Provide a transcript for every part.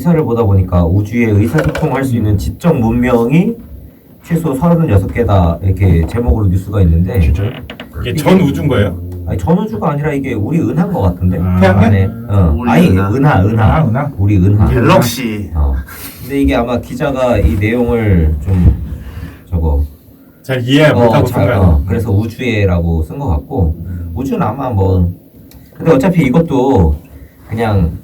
기사를 보다 보니까 우주에 의사소통할 수 있는 지적 문명이 최소 36개다 이렇게 제목으로 뉴스가 있는데 진짜요? 이게 전 우주인 거예요? 아니 전우주가 아니라 이게 우리 은하인 것 같은데 태양계? 안에 우리 아니 은하. 은하 우리 은하 갤럭시. 근데 이게 아마 기자가 이 내용을 좀 저거 잘 이해 못하고 쓴 거예요. 그래서 우주에라고 쓴 것 같고 우주는 아마 뭐 근데 어차피 이것도 그냥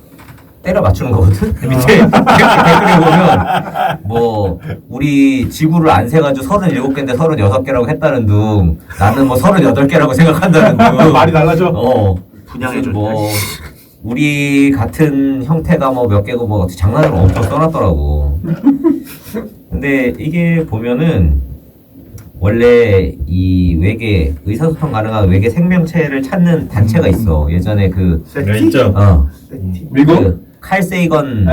때려 맞추는 거거든. 밑에 댓글에 보면 뭐 우리 지구를 안 세가지고 37개인데 36개라고 했다는 둥 나는 뭐 38개라고 생각한다는 둥 말이 달라져. 분양해줘. 뭐 우리 같은 형태가 뭐 몇 개고 뭐 장난으로 엄청 써놨더라고. 근데 이게 보면은 원래 이 외계 의사소통 가능한 외계 생명체를 찾는 단체가 있어. 예전에 그 네, 있죠. 미국 그 칼 세이건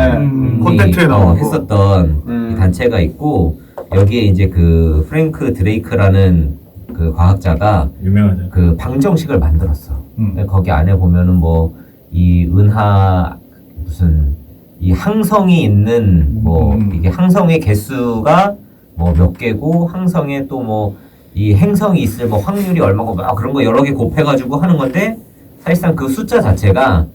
콘텐츠에 나오고 했었던 이 단체가 있고 여기에 이제 그 프랭크 드레이크라는 그 과학자가 유명하죠. 그 방정식을 만들었어. 거기 안에 보면은 뭐 이 은하 무슨 이 항성이 있는 뭐 이게 항성의 개수가 뭐 몇 개고 항성에 또 뭐 이 행성이 있을 뭐 확률이 얼마고 막 그런 거 여러 개 곱해가지고 하는 건데 사실상 그 숫자 자체가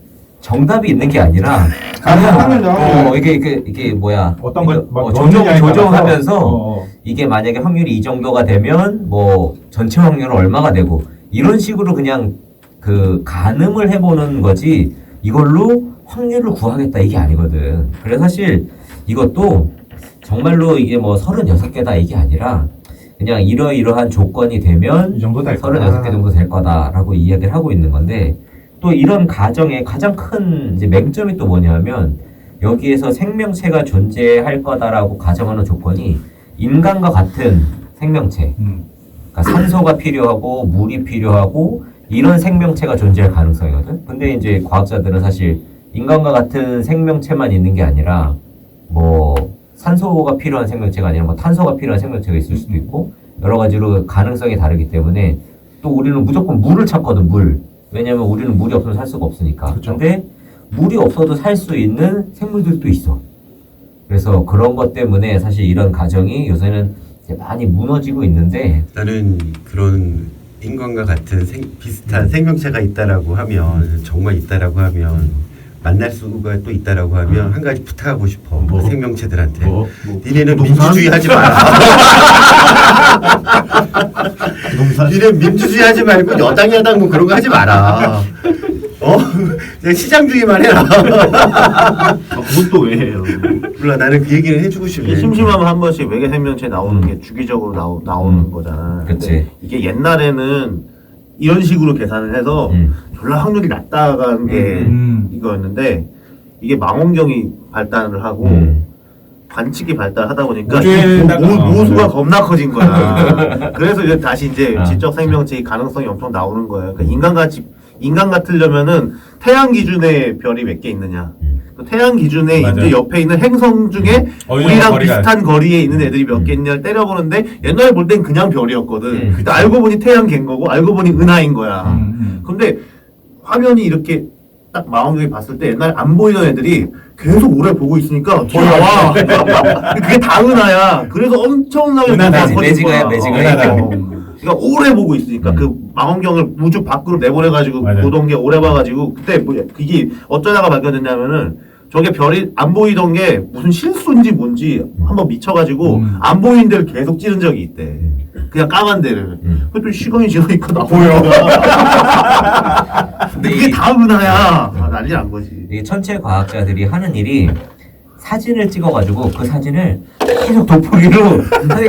정답이 있는 게 아니라 그냥 이게 뭐야 어떤 걸 조정하면서 이게 만약에 확률이 이 정도가 되면 뭐 전체 확률은 얼마가 되고 이런 식으로 그냥 그 가늠을 해보는 거지 이걸로 확률을 구하겠다 이게 아니거든. 그래서 사실 이것도 정말로 이게 뭐 36개다 이게 아니라 그냥 이러이러한 조건이 되면 이 정도 될 36개 정도 될 거다라고 이야기를 하고 있는 건데 또 이런 가정의 가장 큰 이제 맹점이 또 뭐냐면 여기에서 생명체가 존재할 거다라고 가정하는 조건이 인간과 같은 생명체 그러니까 산소가 필요하고 물이 필요하고 이런 생명체가 존재할 가능성이거든. 근데 이제 과학자들은 사실 인간과 같은 생명체만 있는 게 아니라 뭐 산소가 필요한 생명체가 아니라 뭐 탄소가 필요한 생명체가 있을 수도 있고 여러 가지로 가능성이 다르기 때문에 또 우리는 무조건 물을 찾거든. 물. 왜냐면 우리는 물이 없으면 살 수가 없으니까. 그쵸. 근데 물이 없어도 살 수 있는 생물들도 있어. 그래서 그런 것 때문에 사실 이런 가정이 요새는 이제 많이 무너지고 있는데 나는 그런 인간과 같은 비슷한 생명체가 있다라고 하면 정말 있다라고 하면 만날 수가 또 있다라고 하면 한 가지 부탁하고 싶어. 그 생명체들한테 니네는 민주주의 하지 마라. 니네 민주주의 하지 말고 여당 야당 뭐 그런 거 하지 마라. 그냥 시장주의만 해라. 그건 또 왜 해요? 몰라, 나는 그 얘기를 해주고 싶네. 심심하면 한 번씩 외계 생명체 나오는 게 주기적으로 나오는 거잖아. 그치. 근데 이게 옛날에는 이런 식으로 계산을 해서 졸라 확률이 낮다는 게 이거였는데 이게 망원경이 발달을 하고 관측이 발달하다 보니까 모수가 겁나 커진 거야. 그래서 이제 다시 이제 지적 생명체의 가능성이 엄청 나오는 거예요. 그러니까 인간 같으려면은 태양 기준의 별이 몇 개 있느냐. 그 태양 기준에 맞아요. 이제 옆에 있는 행성 중에 우리랑 비슷한 거리에 있는 애들이 몇 개 있냐를 때려보는데 옛날에 볼 땐 그냥 별이었거든. 근데 알고 보니 태양 갠 거고 알고 보니 은하인 거야. 근데 화면이 이렇게 딱 망원경에 봤을 때 옛날에 안 보이던 애들이 계속 오래 보고 있으니까 나와. 그게 다 은하야. 그래서 엄청나게 매지가야. 그러니까 오래 보고 있으니까 그 망원경을 우주 밖으로 내보내가지고 보던 게 오래 봐가지고 그때 뭐 이게 어쩌다가 발견됐냐면은 저게 별이 안 보이던 게 무슨 실수인지 뭔지 한번 미쳐가지고 안 보이는 데를 계속 찌른 적이 있대. 그냥 까만 데를. 그랬더니 시간이 지나니까 나 보여. 근데 그게 다 은하야. 난리 난 거지. 이 천체 과학자들이 하는 일이 사진을 찍어가지고 그 사진을 계속 돋보기로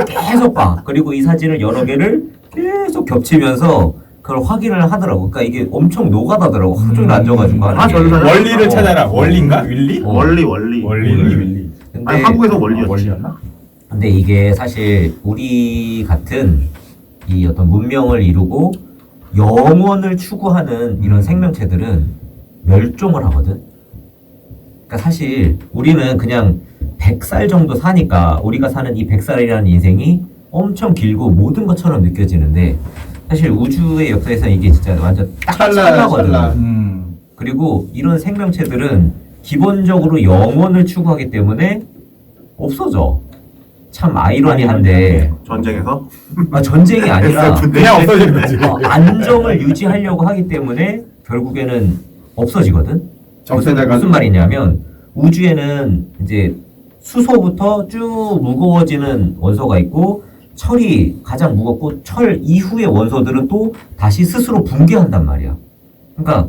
계속 봐. 그리고 이 사진을 여러 개를 계속 겹치면서 그걸 확인을 하더라고. 그러니까 이게 엄청 노가다더라고. 하루 종일 앉아가지고 하는 게. 원리를 찾아라. 원리인가? 윌리? 원리. 근데 아니 한국에서 원리였지. 원리였나? 근데 이게 사실 우리 같은 이 어떤 문명을 이루고 영원을 추구하는 이런 생명체들은 멸종을 하거든. 그러니까 사실 우리는 그냥 100살 정도 사니까 우리가 사는 이 100살이라는 인생이 엄청 길고 모든 것처럼 느껴지는데 사실 우주의 역사에서 이게 진짜 완전 딱 찰나거든. 그리고 이런 생명체들은 기본적으로 영원을 추구하기 때문에 없어져. 참 아이러니한데 전쟁에서 전쟁이 아니라 그냥 없어지는 거지. 안정을 유지하려고 하기 때문에 결국에는 없어지거든. 정세대가 무슨 말이냐면 우주에는 이제 수소부터 쭉 무거워지는 원소가 있고 철이 가장 무겁고 철 이후의 원소들은 또 다시 스스로 붕괴한단 말이야. 그러니까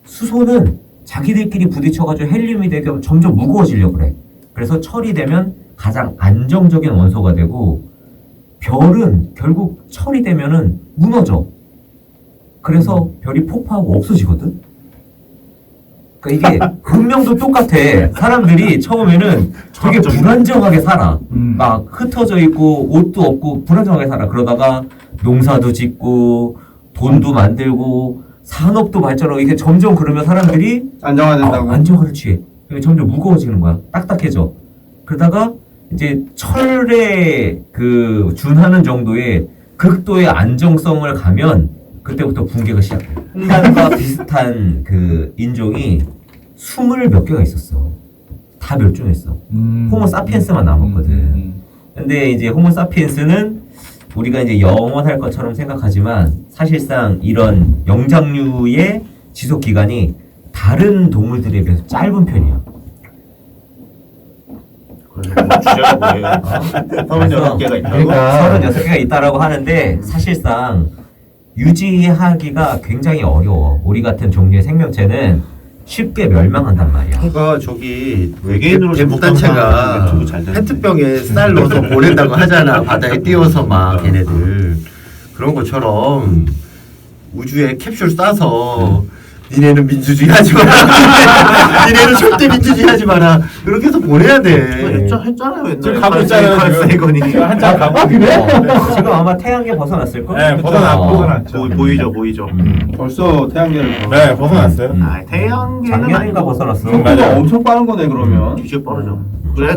수소는 자기들끼리 부딪혀가지고 헬륨이 되게 점점 무거워지려고 그래. 그래서 철이 되면 가장 안정적인 원소가 되고 별은 결국 철이 되면은 무너져. 그래서 별이 폭파하고 없어지거든. 그러니까 이게 운명도 똑같아. 사람들이 처음에는 되게 불안정하게 살아. 막 흩어져 있고 옷도 없고 불안정하게 살아. 그러다가 농사도 짓고 돈도 만들고 산업도 발전하고 이게 점점 그러면 사람들이 안정화된다고. 안정화를 취해. 그게 점점 무거워지는 거야. 딱딱해져. 그러다가 이제 철에 그 준하는 정도의 극도의 안정성을 가면 그때부터 붕괴가 시작해. 인간과 비슷한 그 인종이 20몇 개가 있었어. 다 멸종했어. 호모 사피엔스만 남았거든. 근데 이제 호모 사피엔스는 우리가 이제 영원할 것처럼 생각하지만 사실상 이런 영장류의 지속 기간이 다른 동물들에 비해서 짧은 편이야. 주제가 뭐예요? 36개가 있다고? 그러니까 36개가 있다라고 하는데 사실상 유지하기가 굉장히 어려워. 우리 같은 종류의 생명체는 쉽게 멸망한단 말이야. 그러니까 저기 외계인으로 대북단체가 유튜브 잘 되는데. 페트병에 쌀 넣어서 보낸다고 하잖아. 바다에 띄워서 막 걔네들 그런 것처럼 우주에 캡슐 싸서 니네는 민주주의 하지 마라. 니네는 절대 민주주의 하지 마라. 이렇게 해서 보내야 돼. 했잖아요 옛날에. 지금 가고 있잖아요. 지금 한참 가고 그래? 지금 아마 태양계 벗어났을 걸? 네, 벗어났죠. 보이죠. 벌써 태양계를. 네, 벗어났어요. 아 태양계는 작년인가 아니고 벗어났어. 속도가 맞아요. 엄청 빠른 거네 그러면. 뒤집어 빠르죠.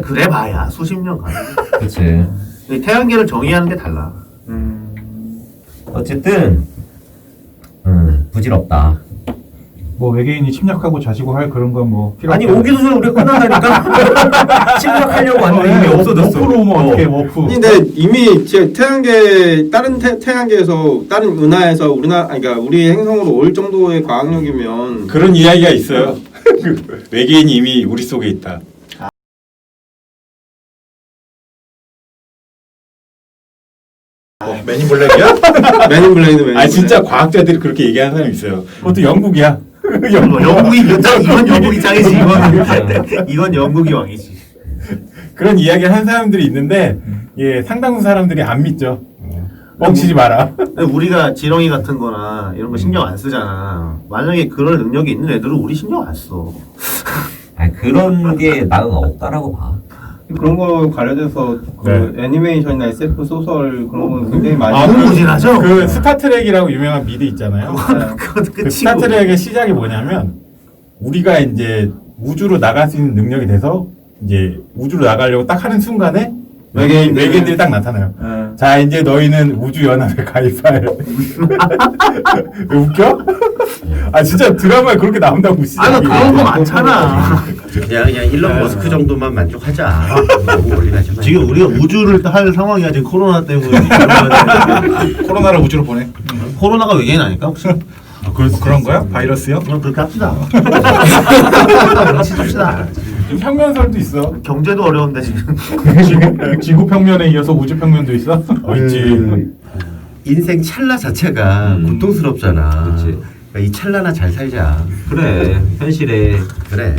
그래 봐야 수십 년 가는. 그치. 태양계를 정의하는 게 달라. 어쨌든 부질없다. 뭐 외계인이 침략하고 자시고 할 그런 건 뭐 필요 아니 없다. 오기도 전에 우리가 끝난다니까. 침략하려고 왔는데 이미 없어졌어. 워프로 오면 어떻게 워프? 근데 이미 제 태양계 다른 태양계에서 다른 은하에서 우리나라 아니 그러니까 우리 행성으로 올 정도의 과학력이면 그런 이야기가 있어요. 외계인이 이미 우리 속에 있다. 매니블랙이야? 맨인 블레이드 아 진짜 과학자들이 그렇게 얘기하는 사람이 있어요. 그것도 영국이야. 영국이 이건 영국이 짱이지 이건 영국이 왕이지. 그런 이야기를 하는 사람들이 있는데 예 상당수 사람들이 안 믿죠. 뻥치지 마라. 근데 우리가 지렁이 같은 거나 이런 거 신경 안 쓰잖아. 만약에 그럴 능력이 있는 애들은 우리 신경 안 써. 아니 그런 게 나는 없다라고 봐. 그런 거 관련돼서 그 애니메이션이나 SF 소설 그런 건 굉장히 많이 무궁무진하죠? 그 스타트렉이라고 유명한 미드 있잖아요. 그것도 그 끝이고. 스타트렉의 시작이 뭐냐면 우리가 이제 우주로 나갈 수 있는 능력이 돼서 이제 우주로 나가려고 딱 하는 순간에 외계인들이 딱 나타나요. 자 이제 너희는 우주연합에 가입할. 웃겨? 아 진짜 드라마에 그렇게 나온다고 시작이. 아니 그런 거 많잖아. 그냥 일론 머스크 정도만 만족하자. 너무 멀리 가지 마. 지금 우리가 우주를 할 상황이야 지금 코로나 때문에. 코로나를 우주로 보내. 코로나가 외계인 아닐까 혹시? 그런 거야? 바이러스요? 그럼 그렇게 합시다. 그렇게 합시다. 좀 평면설도 있어. 경제도 어려운데 지금. 지구 평면에 이어서 우주 평면도 있어? 있지. 인생 찰나 자체가 고통스럽잖아. 그러니까 이 찰나나 잘 살자. 그래 현실에 그래.